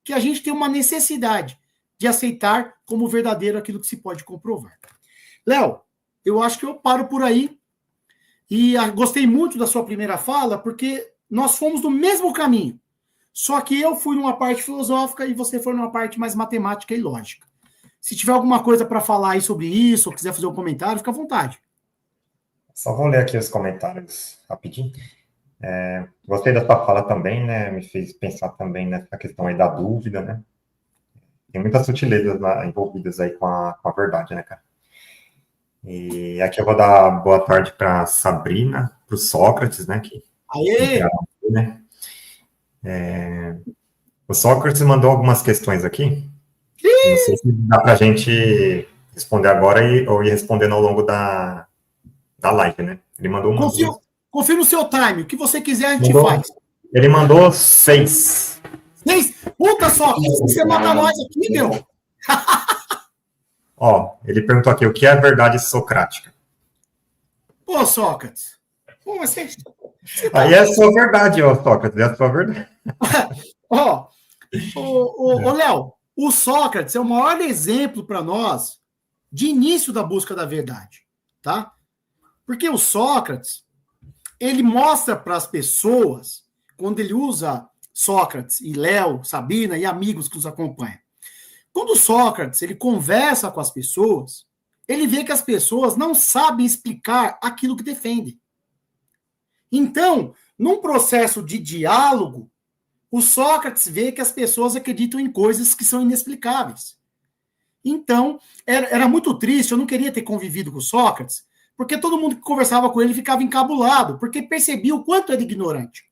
que a gente tem uma necessidade de aceitar como verdadeiro aquilo que se pode comprovar. Léo, eu acho que eu paro por aí e gostei muito da sua primeira fala, porque nós fomos no mesmo caminho, só que eu fui numa parte filosófica e você foi numa parte mais matemática e lógica. Se tiver alguma coisa para falar aí sobre isso, ou quiser fazer um comentário, fica à vontade. Só vou ler aqui os comentários rapidinho. Gostei da sua fala também, né? Me fez pensar também nessa questão aí da dúvida, né? Tem muitas sutilezas envolvidas aí com a verdade, né, cara? E aqui eu vou dar boa tarde para Sabrina, para o Sócrates, né? Aê! Né? O Sócrates mandou algumas questões aqui. Não sei se dá para a gente responder agora ou ir respondendo ao longo da live, né? Ele mandou uma. Confia no seu time. O que você quiser, a gente faz. Ele mandou 6. 6? Puta, Sócrates, você mata nós aqui, meu. Ó, ele perguntou aqui, o que é a verdade socrática? Pô, Sócrates. Pô, mas você aí é a sua verdade, ó, Sócrates, é a sua verdade. Ó, Léo, o Sócrates é o maior exemplo para nós de início da busca da verdade, tá? Porque o Sócrates, ele mostra para as pessoas, quando ele usa Sócrates e Léo, Sabina e amigos que nos acompanham, quando o Sócrates ele conversa com as pessoas, ele vê que as pessoas não sabem explicar aquilo que defendem. Então, num processo de diálogo, o Sócrates vê que as pessoas acreditam em coisas que são inexplicáveis. Então, era muito triste, eu não queria ter convivido com o Sócrates, porque todo mundo que conversava com ele ficava encabulado, porque percebia o quanto era ignorante.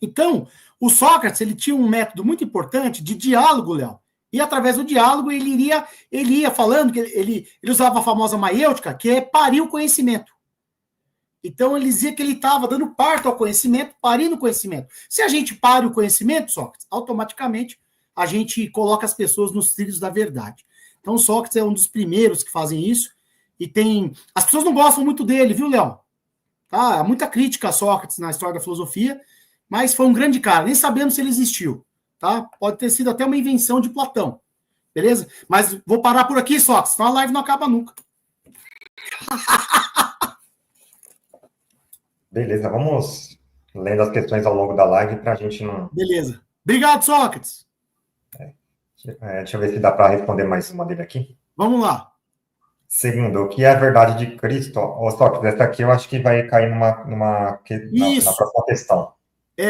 Então, o Sócrates ele tinha um método muito importante de diálogo, Léo. E através do diálogo ele ia falando que ele usava a famosa maiêutica, que é parir o conhecimento. Então ele dizia que ele estava dando parto ao conhecimento, parindo o conhecimento. Se a gente pare o conhecimento, Sócrates, automaticamente a gente coloca as pessoas nos trilhos da verdade. Então Sócrates é um dos primeiros que fazem isso. E tem. As pessoas não gostam muito dele, viu, Léo? Tá? Há muita crítica a Sócrates na história da filosofia, mas foi um grande cara, nem sabemos se ele existiu. Tá? Pode ter sido até uma invenção de Platão. Beleza? Mas vou parar por aqui, Sócrates, senão a live não acaba nunca. Beleza, vamos lendo as questões ao longo da live para a gente não... Beleza. Obrigado, Sócrates. Deixa eu ver se dá para responder mais uma dele aqui. Vamos lá. Segundo, o que é a verdade de Cristo? Ô, Sócrates, essa aqui eu acho que vai cair na próxima questão.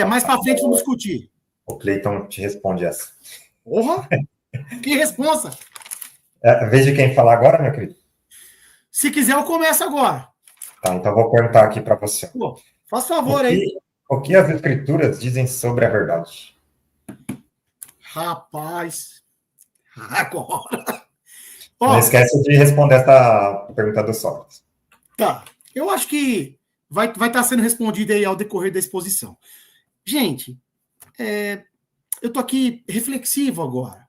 Mais para frente vamos discutir. O Cleiton te responde essa. Porra! Que responsa! Vez de quem falar agora, meu querido? Se quiser, eu começo agora. Tá, então eu vou perguntar aqui para você. Pô, faz favor aí. O que as escrituras dizem sobre a verdade? Rapaz, agora. Não esquece de responder essa pergunta do Sócrates. Tá, eu acho que vai estar sendo respondido aí ao decorrer da exposição. Gente, eu tô aqui reflexivo agora,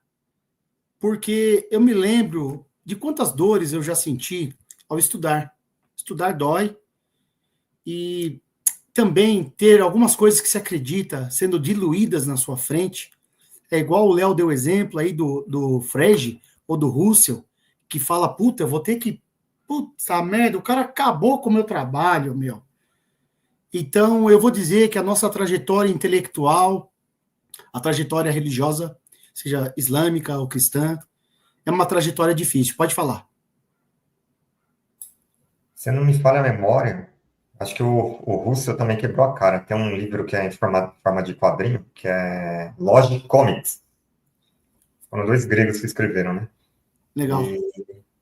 porque eu me lembro de quantas dores eu já senti ao estudar. Estudar dói, e também ter algumas coisas que se acredita sendo diluídas na sua frente. É igual o Léo deu exemplo aí do Frege ou do Russell, que fala, puta, eu vou ter que... Puta merda, o cara acabou com o meu trabalho, meu. Então, eu vou dizer que a nossa trajetória intelectual, a trajetória religiosa, seja islâmica ou cristã, é uma trajetória difícil. Pode falar. Se não me falha a memória, acho que o Russell também quebrou a cara. Tem um livro que é em forma de quadrinho, que é Logic Comics. Foram 2 gregos que escreveram, né? Legal. E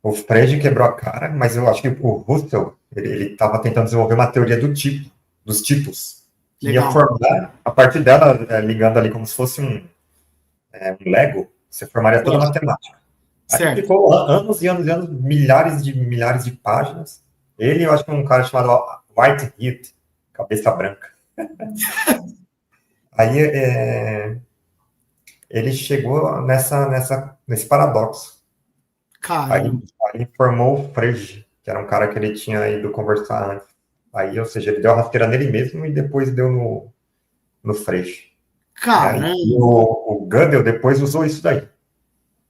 o Frege quebrou a cara, mas eu acho que o Russell, ele estava tentando desenvolver uma teoria dos tipos. Que ia formar, a partir dela, ligando ali como se fosse um Lego, você formaria toda a matemática. Aí ficou anos e anos e anos, milhares de páginas. Ele, eu acho que um cara chamado Whitehead, cabeça branca. Aí ele chegou nesse paradoxo. Aí formou o Frege, que era um cara que ele tinha ido conversar antes. Aí, ou seja, ele deu a rasteira nele mesmo e depois deu no Frege. Caramba! E o Gödel depois usou isso daí,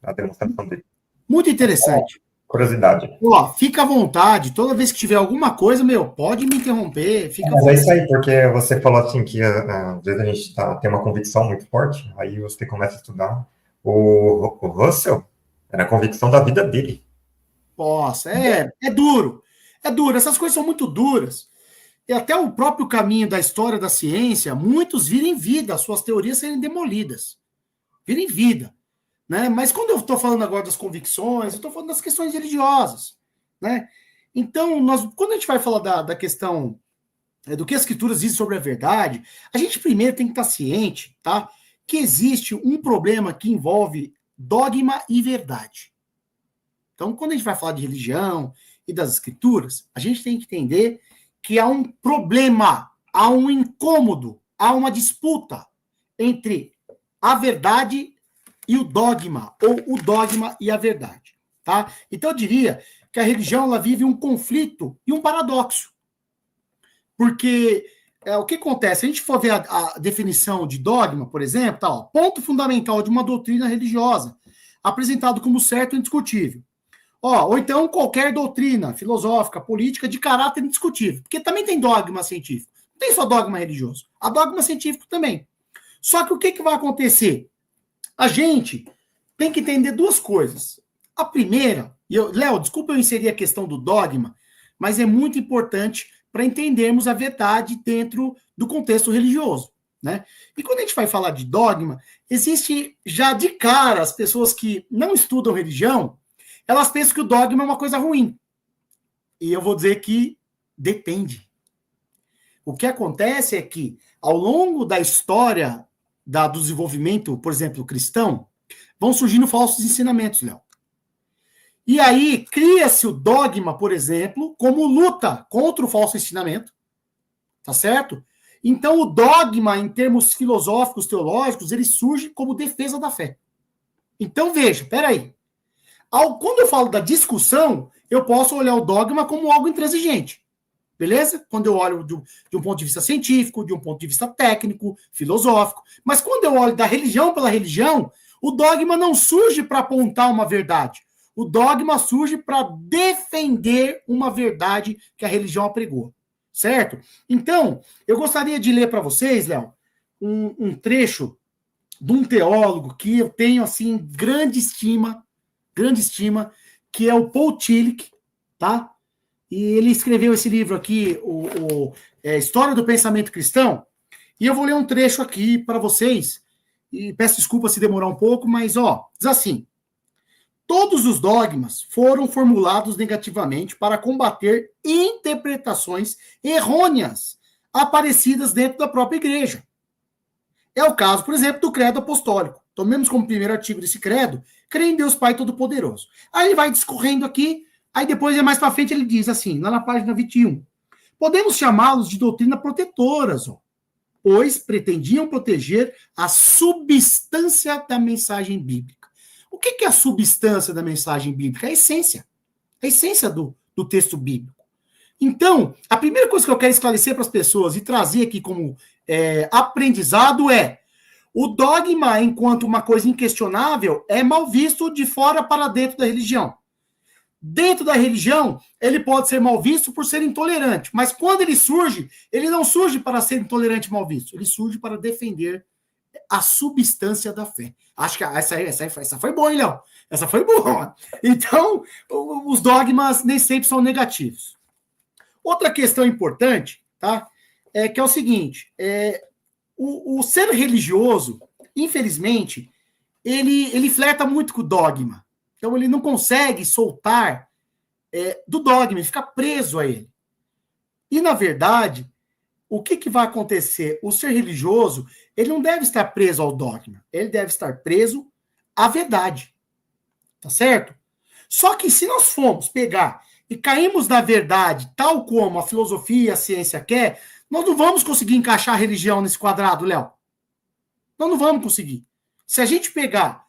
na demonstração dele. Muito interessante. Curiosidade. Ó, fica à vontade, toda vez que tiver alguma coisa, pode me interromper. Mas é isso aí, porque você falou assim que às vezes a gente tem uma convicção muito forte, aí você começa a estudar. O Russell era a convicção da vida dele. Nossa, é duro. É duro, essas coisas são muito duras. E até o próprio caminho da história da ciência, muitos viram em vida as suas teorias serem demolidas. Viram em vida. Né? Mas quando eu estou falando agora das convicções, eu estou falando das questões religiosas. Né? Então, quando a gente vai falar da questão do que as escrituras dizem sobre a verdade, a gente primeiro tem que estar ciente, tá? Que existe um problema que envolve dogma e verdade. Então, quando a gente vai falar de religião e das escrituras, a gente tem que entender que há um problema, há um incômodo, há uma disputa entre a verdade e o dogma, ou o dogma e a verdade, tá? Então, eu diria que a religião ela vive um conflito e um paradoxo. Porque o que acontece? Se a gente for ver a definição de dogma, por exemplo, tá, ó, ponto fundamental de uma doutrina religiosa, apresentado como certo e indiscutível. Ou então qualquer doutrina filosófica, política, de caráter indiscutível. Porque também tem dogma científico. Não tem só dogma religioso. Há dogma científico também. Só que o que vai acontecer? A gente tem que entender duas coisas. A primeira, Léo, desculpa eu inserir a questão do dogma, mas é muito importante para entendermos a verdade dentro do contexto religioso. Né? E quando a gente vai falar de dogma, existe já de cara as pessoas que não estudam religião, elas pensam que o dogma é uma coisa ruim. E eu vou dizer que depende. O que acontece é que, ao longo da história do desenvolvimento, por exemplo, cristão, vão surgindo falsos ensinamentos, Léo. E aí cria-se o dogma, por exemplo, como luta contra o falso ensinamento. Tá certo? Então, o dogma, em termos filosóficos, teológicos, ele surge como defesa da fé. Então, veja, peraí. Quando eu falo da discussão, eu posso olhar o dogma como algo intransigente. Beleza? Quando eu olho de um ponto de vista científico, de um ponto de vista técnico, filosófico. Mas quando eu olho da religião pela religião, o dogma não surge para apontar uma verdade. O dogma surge para defender uma verdade que a religião apregou. Certo? Então, eu gostaria de ler para vocês, Léo, um trecho de um teólogo que eu tenho, assim, grande estima, que é o Paul Tillich, tá? E ele escreveu esse livro aqui, História do Pensamento Cristão, e eu vou ler um trecho aqui para vocês, e peço desculpa se demorar um pouco, mas, diz assim: todos os dogmas foram formulados negativamente para combater interpretações errôneas aparecidas dentro da própria igreja. É o caso, por exemplo, do credo apostólico. Tomemos como primeiro artigo desse credo, creio em Deus Pai Todo-Poderoso. Aí ele vai discorrendo aqui, aí depois, mais para frente, ele diz assim, lá na página 21, podemos chamá-los de doutrina protetoras, pois pretendiam proteger a substância da mensagem bíblica. O que é a substância da mensagem bíblica? A essência do texto bíblico. Então, a primeira coisa que eu quero esclarecer para as pessoas e trazer aqui como aprendizado é: o dogma, enquanto uma coisa inquestionável, é mal visto de fora para dentro da religião. Dentro da religião, ele pode ser mal visto por ser intolerante, mas quando ele surge, ele não surge para ser intolerante e mal visto, ele surge para defender a substância da fé. Acho que essa foi boa, hein, Léo? Essa foi boa. Então, os dogmas nem sempre são negativos. Outra questão importante, tá? Que é o seguinte, o ser religioso, infelizmente, ele flerta muito com o dogma. Então, ele não consegue soltar do dogma, ele fica preso a ele. E, na verdade, o que vai acontecer? O ser religioso, ele não deve estar preso ao dogma, ele deve estar preso à verdade. Tá certo? Só que se nós formos pegar e caímos na verdade, tal como a filosofia e a ciência quer, nós não vamos conseguir encaixar a religião nesse quadrado, Léo. Nós não vamos conseguir. Se a gente pegar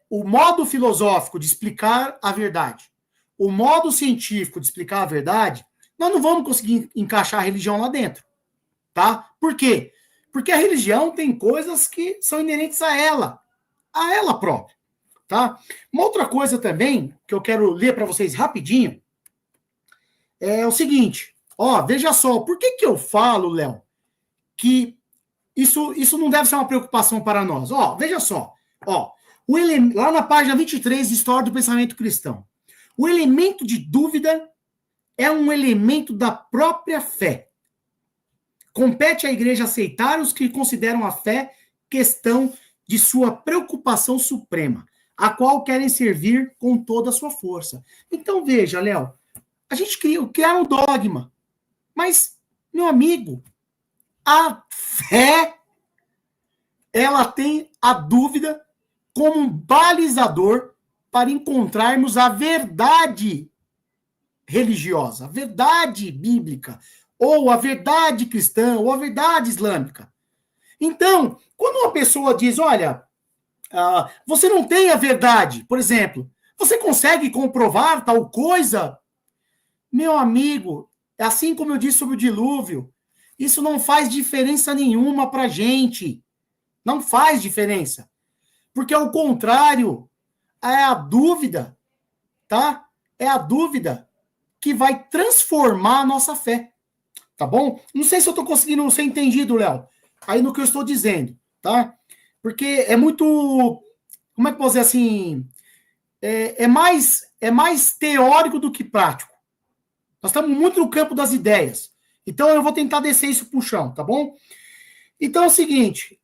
o modo filosófico de explicar a verdade, o modo científico de explicar a verdade, nós não vamos conseguir encaixar a religião lá dentro. Tá? Por quê? Porque a religião tem coisas que são inerentes a ela própria, tá? Uma outra coisa também, que eu quero ler para vocês rapidinho, é o seguinte, veja só, por que eu falo, Léo, que isso não deve ser uma preocupação para nós? Veja só, lá na página 23, História do Pensamento Cristão, o elemento de dúvida é um elemento da própria fé. Compete à igreja aceitar os que consideram a fé questão de sua preocupação suprema, a qual querem servir com toda a sua força. Então, veja, Léo, a gente criar um dogma, mas, meu amigo, a fé, ela tem a dúvida como um balizador para encontrarmos a verdade religiosa, a verdade bíblica, ou a verdade cristã, ou a verdade islâmica. Então, quando uma pessoa diz, olha, você não tem a verdade, por exemplo, você consegue comprovar tal coisa? Meu amigo, assim como eu disse sobre o dilúvio, isso não faz diferença nenhuma para a gente. Não faz diferença. Porque, ao contrário, é a dúvida, tá? É a dúvida que vai transformar a nossa fé. Tá bom? Não sei se eu estou conseguindo ser entendido, Léo, aí no que eu estou dizendo, tá? Porque é muito, como é que eu posso dizer assim, é mais teórico do que prático. Nós estamos muito no campo das ideias. Então eu vou tentar descer isso pro chão, tá bom? Então é o seguinte,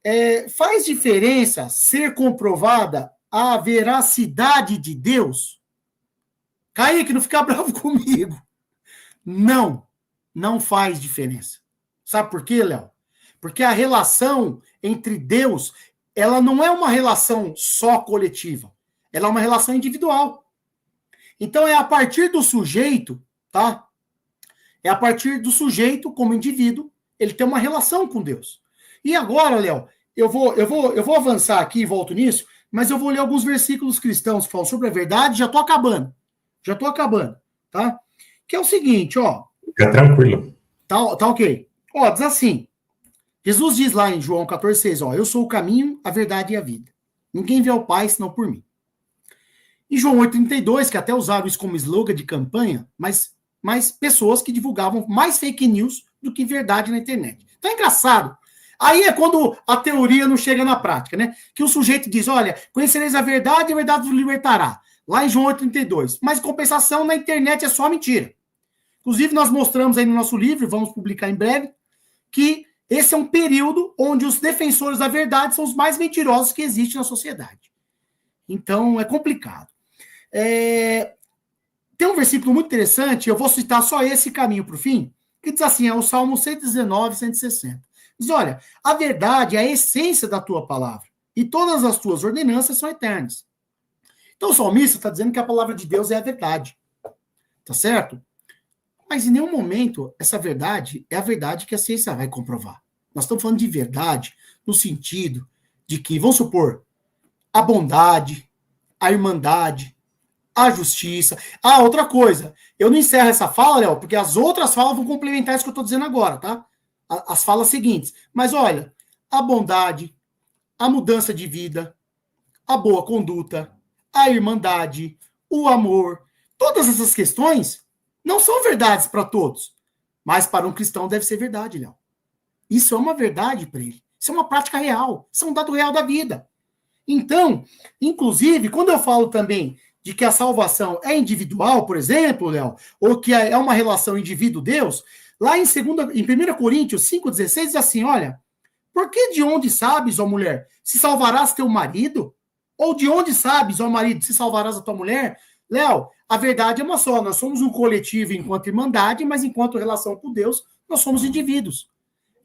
faz diferença ser comprovada a veracidade de Deus? Kaique, não fica bravo comigo. Não faz diferença. Sabe por quê, Léo? Porque a relação entre Deus, ela não é uma relação só coletiva. Ela é uma relação individual. Então é a partir do sujeito, tá? É a partir do sujeito, como indivíduo, ele tem uma relação com Deus. E agora, Léo, eu vou avançar aqui e volto nisso, mas eu vou ler alguns versículos cristãos que falam sobre a verdade, já estou acabando, tá? Que é o seguinte, Fica tranquilo. Tá ok. Diz assim, Jesus diz lá em João 14,6, eu sou o caminho, a verdade e a vida. Ninguém vê ao Pai senão por mim. Em João 8,32, que até usaram isso como slogan de campanha, mas pessoas que divulgavam mais fake news do que verdade na internet. Então é engraçado. Aí é quando a teoria não chega na prática, né? Que o sujeito diz, olha, conhecereis a verdade e a verdade vos libertará. Lá em João 8,32. Mas compensação na internet é só mentira. Inclusive, nós mostramos aí no nosso livro, vamos publicar em breve, que esse é um período onde os defensores da verdade são os mais mentirosos que existem na sociedade. Então, é complicado. Tem um versículo muito interessante, eu vou citar só esse caminho para o fim, que diz assim, é o Salmo 119, 160. Diz, olha, a verdade é a essência da tua palavra, e todas as tuas ordenanças são eternas. Então o salmista está dizendo que a palavra de Deus é a verdade. Tá certo? Mas em nenhum momento essa verdade é a verdade que a ciência vai comprovar. Nós estamos falando de verdade no sentido de que, vamos supor, a bondade, a irmandade, a justiça. Outra coisa, eu não encerro essa fala, Léo, porque as outras falas vão complementar isso que eu estou dizendo agora, tá? As falas seguintes. Mas olha, a bondade, a mudança de vida, a boa conduta, a irmandade, o amor, todas essas questões não são verdades para todos, mas para um cristão deve ser verdade, Léo. Isso é uma verdade para ele. Isso é uma prática real. Isso é um dado real da vida. Então, inclusive, quando eu falo também de que a salvação é individual, por exemplo, Léo, ou que é uma relação indivíduo-Deus, lá em 1 Coríntios 5,16 diz assim, olha, por que de onde sabes, ó mulher, se salvarás teu marido? Ou de onde sabes, ó marido, se salvarás a tua mulher? Léo, a verdade é uma só, nós somos um coletivo enquanto irmandade, mas enquanto relação com Deus, nós somos indivíduos.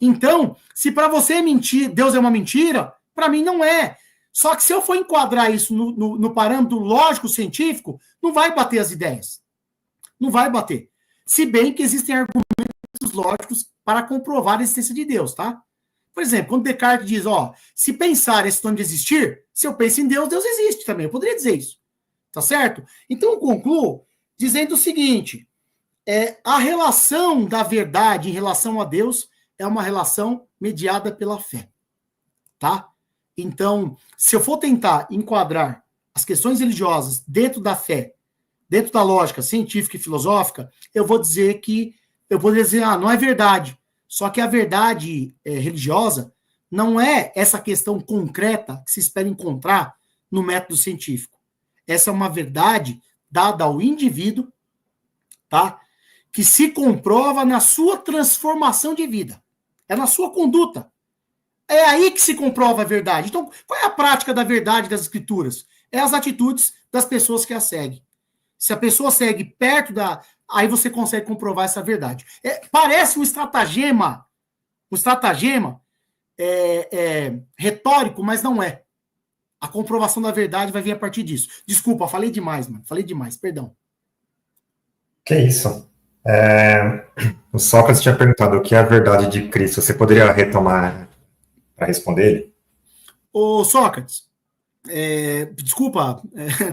Então, se para você mentir, Deus é uma mentira, para mim não é. Só que se eu for enquadrar isso no parâmetro lógico-científico, não vai bater as ideias. Não vai bater. Se bem que existem argumentos lógicos para comprovar a existência de Deus, tá? Por exemplo, quando Descartes diz, se pensar é sinônimo de existir, se eu penso em Deus, Deus existe também. Eu poderia dizer isso. Tá certo? Então eu concluo dizendo o seguinte, a relação da verdade em relação a Deus é uma relação mediada pela fé, tá? Então, se eu for tentar enquadrar as questões religiosas dentro da fé, dentro da lógica científica e filosófica, eu vou dizer que, eu poderia dizer, não é verdade. Só que a verdade religiosa não é essa questão concreta que se espera encontrar no método científico. Essa é uma verdade dada ao indivíduo, tá? Que se comprova na sua transformação de vida. É na sua conduta. É aí que se comprova a verdade. Então, qual é a prática da verdade das escrituras? É as atitudes das pessoas que a seguem. Se a pessoa segue perto da... Aí você consegue comprovar essa verdade. Parece um estratagema retórico, mas não é. A comprovação da verdade vai vir a partir disso. Desculpa, falei demais, mano. Falei demais, perdão. Que isso? O Sócrates tinha perguntado o que é a verdade de Cristo. Você poderia retomar para responder ele? Ô, Sócrates, desculpa,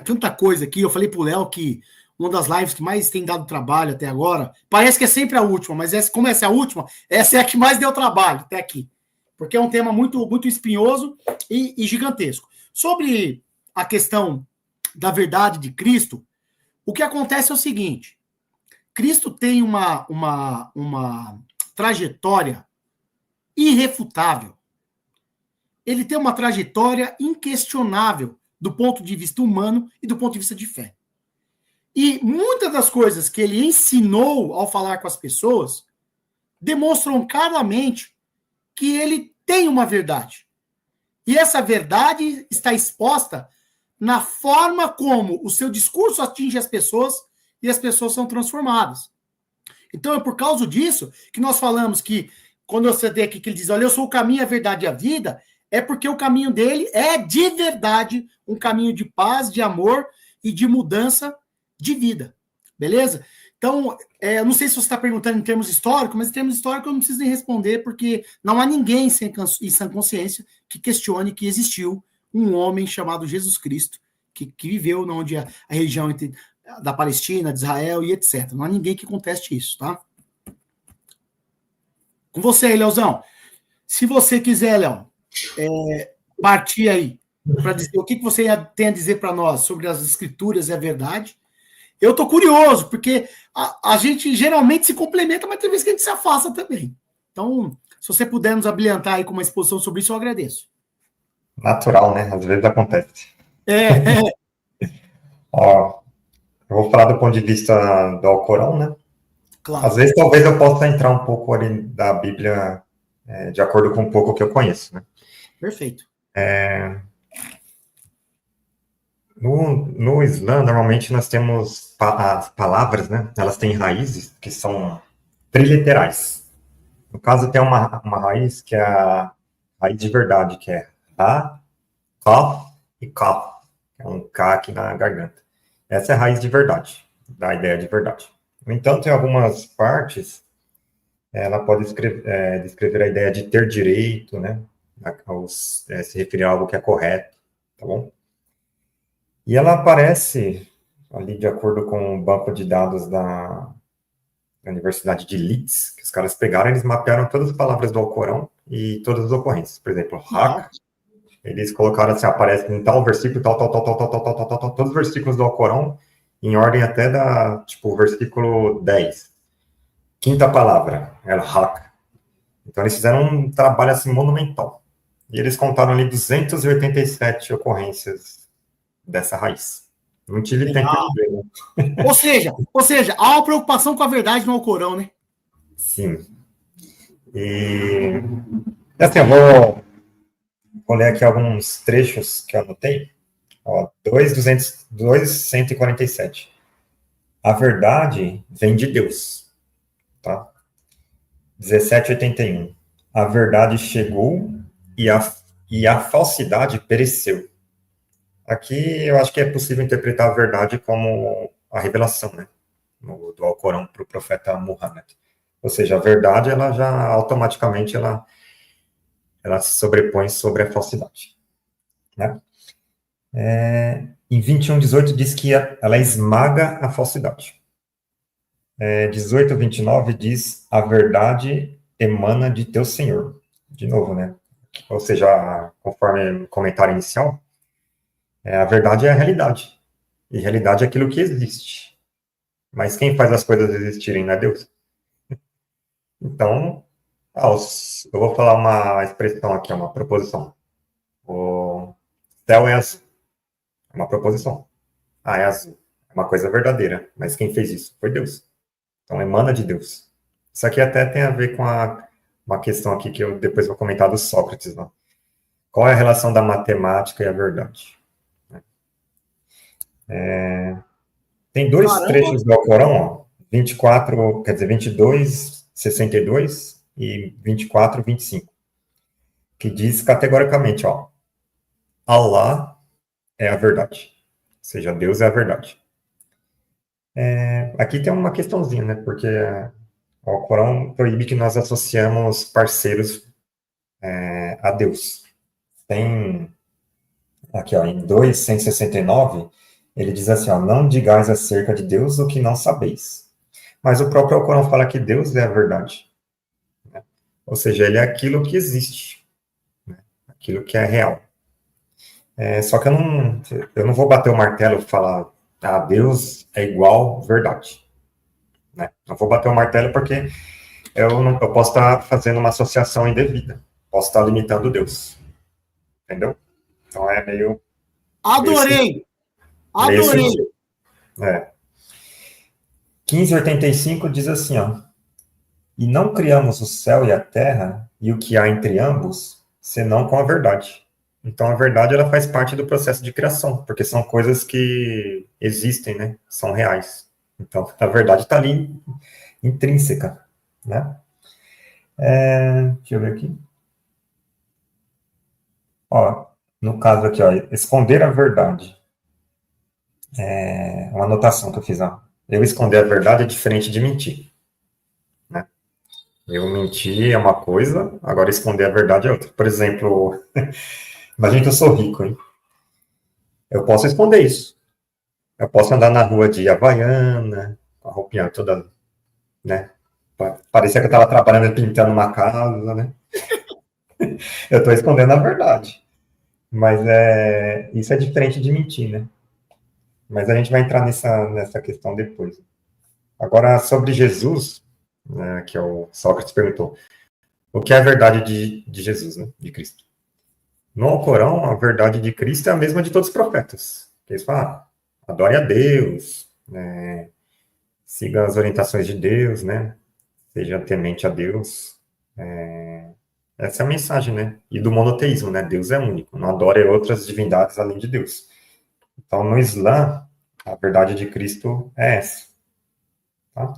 tanta coisa aqui. Eu falei pro Léo que uma das lives que mais tem dado trabalho até agora, parece que é sempre a última, mas como essa é a última, essa é a que mais deu trabalho até aqui. Porque é um tema muito, muito espinhoso e gigantesco. Sobre a questão da verdade de Cristo, o que acontece é o seguinte: Cristo tem uma trajetória irrefutável. Ele tem uma trajetória inquestionável do ponto de vista humano e do ponto de vista de fé. E muitas das coisas que ele ensinou ao falar com as pessoas demonstram claramente que ele tem uma verdade. E essa verdade está exposta na forma como o seu discurso atinge as pessoas e as pessoas são transformadas. Então é por causa disso que nós falamos que, quando você tem aqui que ele diz, olha, eu sou o caminho, a verdade e a vida, é porque o caminho dele é de verdade um caminho de paz, de amor e de mudança de vida. Beleza? Então, eu não sei se você está perguntando em termos históricos, mas em termos históricos eu não preciso nem responder, porque não há ninguém em sã consciência que questione que existiu um homem chamado Jesus Cristo, que viveu onde a região da Palestina, de Israel e etc. Não há ninguém que conteste isso, tá? Com você aí, Leozão. Se você quiser, Léo, partir aí para dizer o que você tem a dizer para nós sobre as escrituras e a verdade. Eu tô curioso, porque a gente geralmente se complementa, mas tem vezes que a gente se afasta também. Então, se você puder nos abrilhantar aí com uma exposição sobre isso, eu agradeço. Natural, né? Às vezes acontece. Ó, eu vou falar do ponto de vista do Alcorão, né? Claro. Às vezes, talvez eu possa entrar um pouco ali da Bíblia de acordo com um pouco que eu conheço, né? Perfeito. No Islã, normalmente nós temos as palavras, né? Elas têm raízes que são triliterais. No caso, tem uma raiz que é a raiz de verdade, que é Ra, Kaf e Kaf. É um K aqui na garganta. Essa é a raiz de verdade, da ideia de verdade. No entanto, em algumas partes, ela pode descrever a ideia de ter direito, né? Se referir a algo que é correto, tá bom? E ela aparece ali de acordo com o banco de dados da Universidade de Leeds, que os caras pegaram, eles mapearam todas as palavras do Alcorão e todas as ocorrências. Por exemplo, Haq, eles colocaram assim, aparece em tal versículo, tal, todos os versículos do Alcorão, em ordem até o versículo 10. Quinta palavra, era Haq. Então eles fizeram um trabalho assim monumental. E eles contaram ali 287 ocorrências dessa raiz. Não tive tempo de ver, né? Ou seja, há uma preocupação com a verdade no Alcorão, né? Sim. E assim, eu vou ler aqui alguns trechos que eu anotei. 2:147. A verdade vem de Deus. Tá? 17:81. A verdade chegou e a falsidade pereceu. Aqui eu acho que é possível interpretar a verdade como a revelação, né, do Alcorão para o profeta Muhammad. Ou seja, a verdade, ela já automaticamente ela se sobrepõe sobre a falsidade. Né? Em 21:18 diz que ela esmaga a falsidade. 18:29 diz a verdade emana de teu Senhor. De novo, né? Ou seja, conforme o comentário inicial, a verdade é a realidade. E realidade é aquilo que existe. Mas quem faz as coisas existirem não é Deus? Então, eu vou falar uma expressão aqui, uma proposição. O céu é azul. É uma proposição. Ah, é azul. É uma coisa verdadeira. Mas quem fez isso? Foi Deus. Então, emana de Deus. Isso aqui até tem a ver com uma questão aqui que eu depois vou comentar do Sócrates. Né? Qual é a relação da matemática e a verdade? Tem dois trechos do Alcorão, ó, 24, quer dizer, 22, 62 e 24, 25, que diz categoricamente, ó, Allah é a verdade. Ou seja, Deus é a verdade. Aqui tem uma questãozinha, né? Porque o Alcorão proíbe que nós associamos parceiros a Deus. Tem aqui, ó, em 2:169, ele diz assim, ó, não digais acerca de Deus o que não sabeis. Mas o próprio Alcorão fala que Deus é a verdade. Né? Ou seja, ele é aquilo que existe. Né? Aquilo que é real. Só que eu não vou bater o martelo e falar, Deus é igual verdade. Né? Não vou bater o martelo porque eu posso estar fazendo uma associação indevida. Posso estar limitando Deus. Entendeu? Então é meio... Adorei! Adorei! 1585 diz assim, ó. E não criamos o céu e a terra e o que há entre ambos, senão com a verdade. Então, a verdade, ela faz parte do processo de criação, porque são coisas que existem, né? São reais. Então, a verdade está ali intrínseca, né? Deixa eu ver aqui. Ó, no caso aqui, ó, esconder a verdade. Uma anotação que eu fiz, ó. Eu esconder a verdade é diferente de mentir, né? Eu mentir é uma coisa, agora esconder a verdade é outra. Por exemplo, imagina que eu sou rico, hein? Eu posso esconder isso. Eu posso andar na rua de Havaiana, com a roupinha toda, né? Parecia que eu estava trabalhando pintando uma casa, né? Eu estou escondendo a verdade. Mas isso é diferente de mentir, né? Mas a gente vai entrar nessa questão depois. Agora, sobre Jesus, né, que o Sócrates perguntou, o que é a verdade de Jesus, né, de Cristo? No Alcorão, a verdade de Cristo é a mesma de todos os profetas. Eles falam, adore a Deus, né, siga as orientações de Deus, né, seja temente a Deus. Essa é a mensagem, né? E do monoteísmo, né? Deus é único, não adore outras divindades além de Deus. Então, no Islã, a verdade de Cristo é essa. Tá?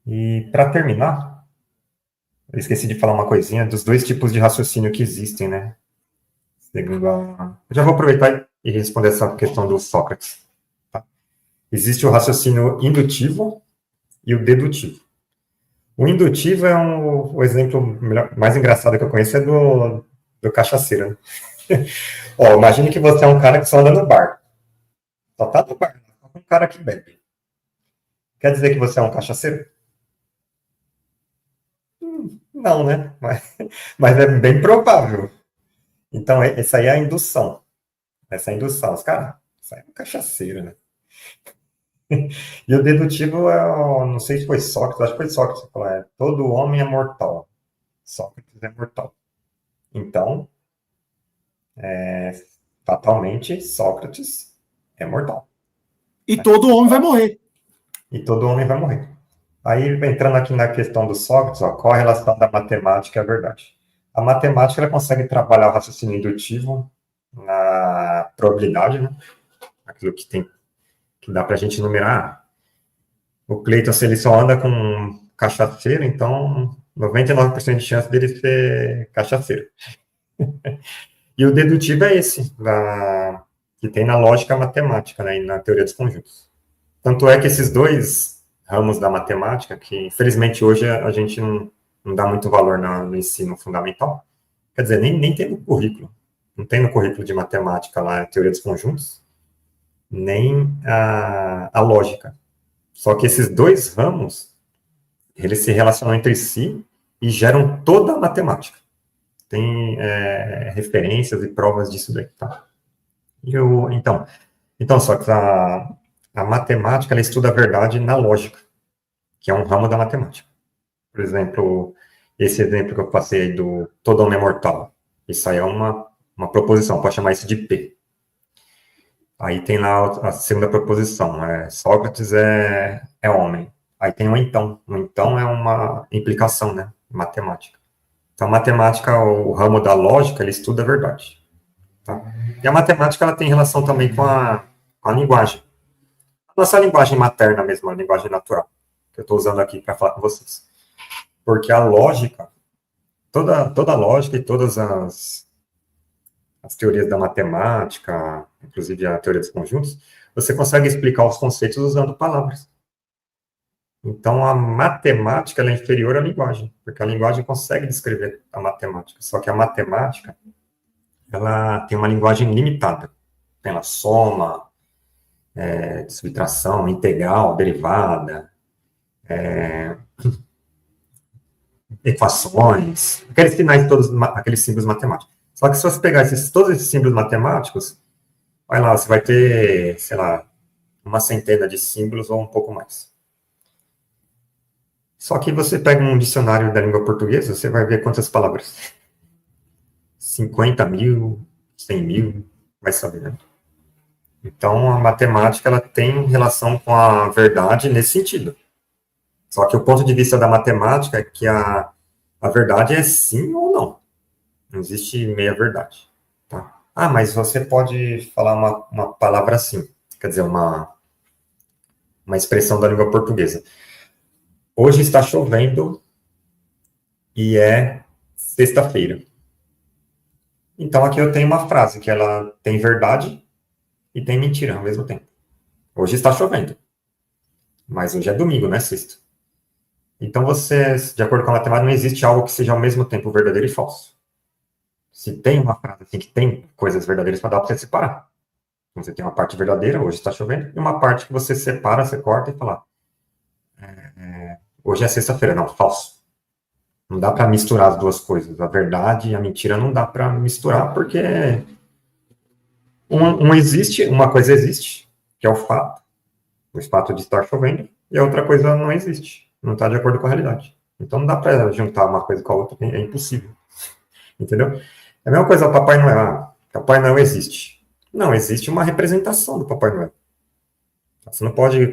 E, para terminar, eu esqueci de falar uma coisinha dos dois tipos de raciocínio que existem, né? Eu já vou aproveitar e responder essa questão do Sócrates. Tá? Existe o raciocínio indutivo e o dedutivo. O indutivo é o exemplo mais engraçado que eu conheço é do cachaceiro. Né? Ó, imagine que você é um cara que só anda no bar. Só tá no bar, só um cara que bebe. Quer dizer que você é um cachaceiro? Não, né? Mas é bem provável. Então, essa aí é a indução. Essa é a indução. Os caras, isso aí é um cachaceiro, né? E o dedutivo não sei se foi Sócrates, acho que foi Sócrates que falou, todo homem é mortal. Sócrates é mortal. Então, fatalmente, Sócrates é mortal. E todo homem vai morrer. E todo homem vai morrer. Aí, entrando aqui na questão do Sócrates, ó, qual a relação da matemática e a verdade? A matemática ela consegue trabalhar o raciocínio indutivo na probabilidade, né? Aquilo que dá para a gente numerar. O Cleiton, se ele só anda com um cachaceiro, então 99% de chance dele ser cachaceiro. E o dedutivo é esse, que tem na lógica matemática, né, e na teoria dos conjuntos. Tanto é que esses dois ramos da matemática, que infelizmente hoje a gente não dá muito valor no ensino fundamental, quer dizer, nem tem no currículo. Não tem no currículo de matemática lá a teoria dos conjuntos, nem a lógica. Só que esses dois ramos, eles se relacionam entre si e geram toda a matemática. Tem referências e provas disso daí, tá? Então, só que a matemática, ela estuda a verdade na lógica, que é um ramo da matemática. Por exemplo, esse exemplo que eu passei aí do todo homem é mortal. Isso aí é uma proposição, pode chamar isso de P. Aí tem lá a segunda proposição, Sócrates é homem. Aí tem o então. O então é uma implicação, né? Matemática. Então, matemática, o ramo da lógica, ele estuda a verdade. Tá? E a matemática, ela tem relação também com a linguagem. A nossa linguagem materna mesmo, a linguagem natural, que eu estou usando aqui para falar com vocês. Porque a lógica, toda a lógica e todas as teorias da matemática, inclusive a teoria dos conjuntos, você consegue explicar os conceitos usando palavras. Então, a matemática ela é inferior à linguagem, porque a linguagem consegue descrever a matemática, só que a matemática ela tem uma linguagem limitada, pela soma, subtração, integral, derivada, equações, aqueles sinais todos, aqueles símbolos matemáticos. Só que se você pegar todos esses símbolos matemáticos, vai lá, você vai ter, sei lá, uma centena de símbolos ou um pouco mais. Só que você pega um dicionário da língua portuguesa, você vai ver quantas palavras. 50 mil, 100 mil, vai saber, né? Então, a matemática, ela tem relação com a verdade nesse sentido. Só que o ponto de vista da matemática é que a verdade é sim ou não. Não existe meia verdade. Tá? Ah, mas você pode falar uma palavra assim, quer dizer, uma expressão da língua portuguesa. Hoje está chovendo e é sexta-feira. Então, aqui eu tenho uma frase que ela tem verdade e tem mentira ao mesmo tempo. Hoje está chovendo. Mas hoje é domingo, não é sexta. Então, de acordo com a matemática, não existe algo que seja ao mesmo tempo verdadeiro e falso. Se tem uma frase assim que tem coisas verdadeiras, para dar para você separar. Então, você tem uma parte verdadeira, hoje está chovendo, e uma parte que você separa, você corta e fala, hoje é sexta-feira. Não, falso. Não dá para misturar as duas coisas. A verdade e a mentira não dá para misturar, porque uma coisa existe, que é o fato de estar chovendo, e a outra coisa não existe. Não está de acordo com a realidade. Então não dá para juntar uma coisa com a outra, é impossível. Entendeu? É a mesma coisa, o Papai Noel. Papai Noel existe. Não, existe uma representação do Papai Noel. Você não pode